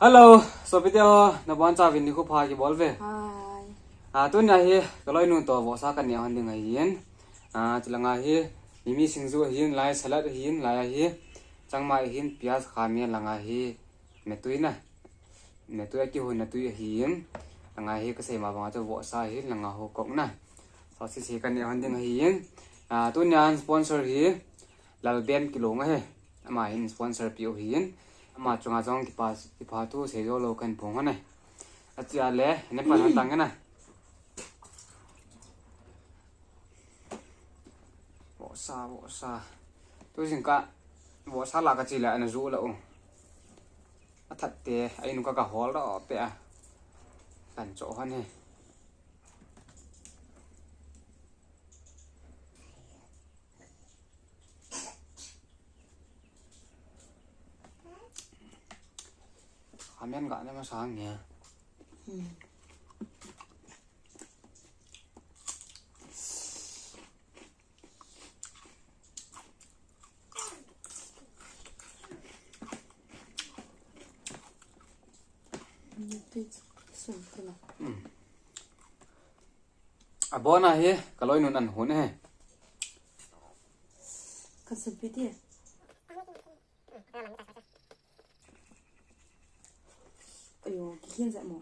Hello, so video na bon cha vin ni ko pha ki bolve. Hi. Tu nya hi kaloi nu to bo sa kan ya han ding ai yen. Chilanga hi mimi singzu hin lai salad hin lai hi changma hin pias khamia langa hi metuina. Metuya ki ho na tu hin langa hi ka sei ma ba cha bo sa hi langa ho kok na. So si kan ya han ding ai yen. Tu nya sponsor hi lalben kilo nga he. Ama hin sponsor pio hin. Mà chúng ta trong cái phá thu sẽ vô lâu cần phong này, à chị lẽ nên phải tăng cái này, bỏ xa, tôi xin cả bỏ xa là cái gì lại nó rũ lậu, à thật thế, anh nó có cả hố đó bé, cần chỗ hơn này, Amen gak ada masangnya. Abon aja, kalau ini nan hone he. Kasih dia. Ayo, hiện tại một.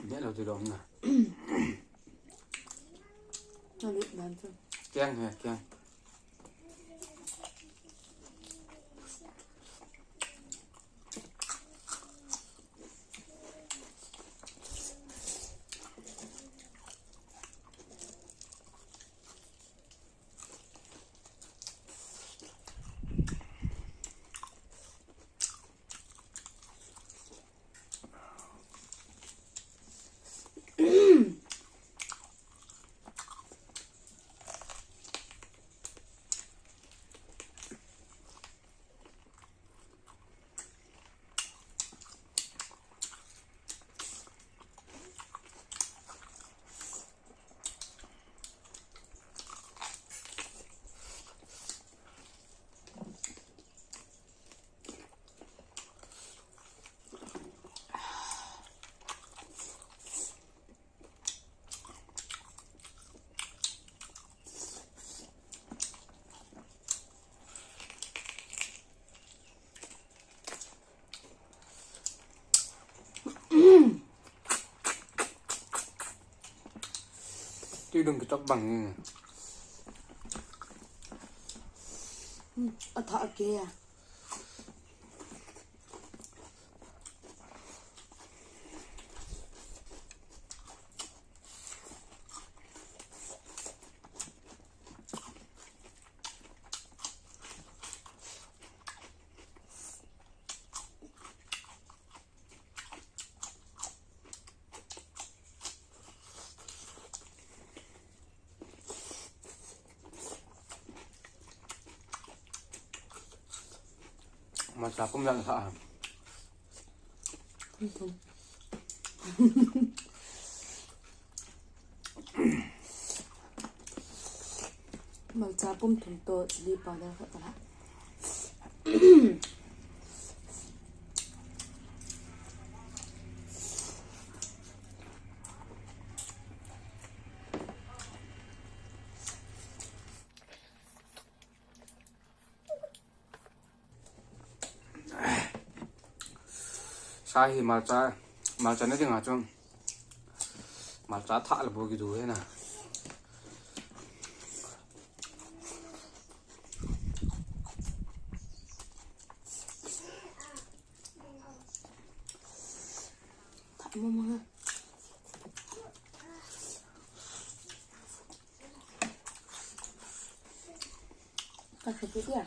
Biết là từ đâu nè. Nó lụi bán chưa? Keng hả, keng. Chứ đừng cái chóc bằng như này. Ở thọ kia. Mà chả công nhận sợ. Mà cha bông thùng to đi vào đây phải không? Sai thì mà cha nó tiếng à chung mà cha thả là bố cái đủ thế nào. Mama. Cắt thịt đi à?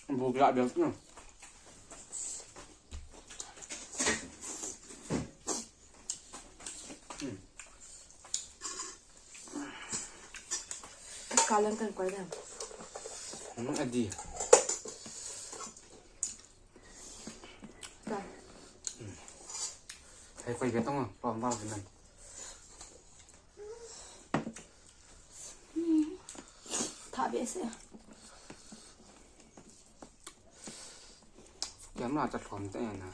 Buộc lại được nhá. Cá lên cần quay nào. Nó gì? Rồi. Thấy quay cái tông không? Vào cái này. Thả bể sẽ. Kém là chặt khóm tay này.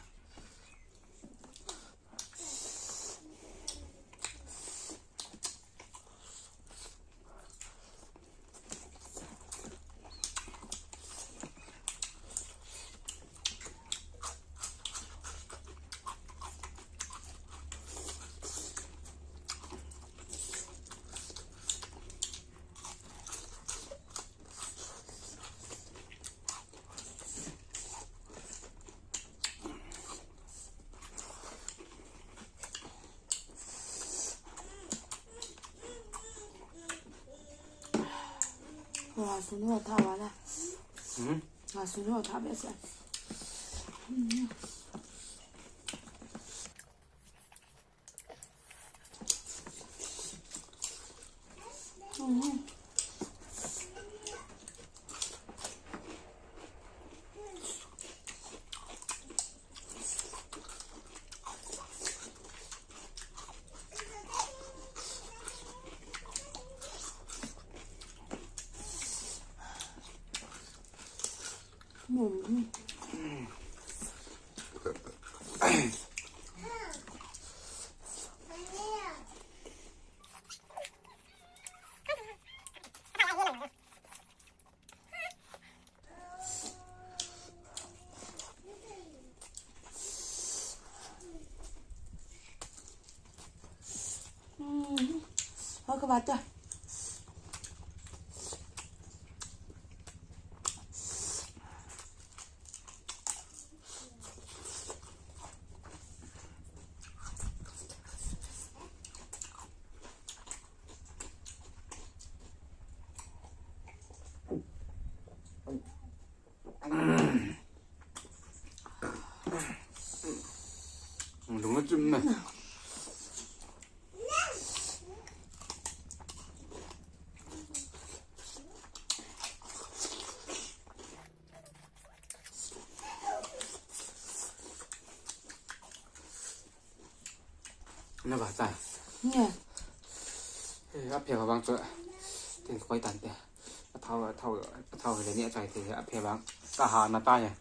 Ngà xuống hồ thả vào đây. Ngà xuống hồ thả bể sẽ. Thôi các bạn chơi. Đúng là chim này. Nó bảo tài. Nè. Áp phèo bằng chỗ. Thì quay tàn tiền. Thao cái này chạy thì áp phèo bằng. Cả hà nó tay này.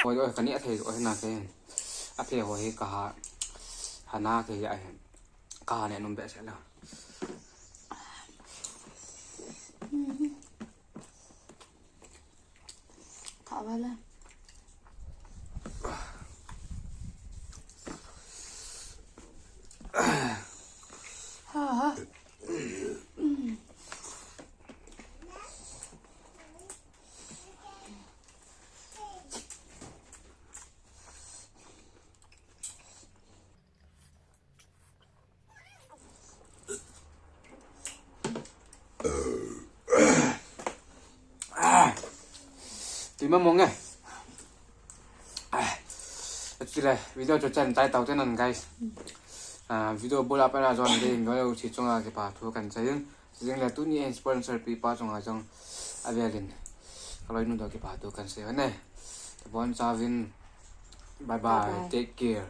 Ôi cái này thì ôi là cái áp phèo hồi cả hà na thì vậy. Cả hà này nó bé sẽ là. Thả vào lên. Thì mà mong nghe chỉ là video cho chân tay tàu thế này guys video bol apa na zon de ngoy chi chunga ke pa thu kan chayeng jing la tu ni sponsor pi pa chunga jong avialin kaloi nu do ke pa thu kan se ne bon chavin bye bye take care.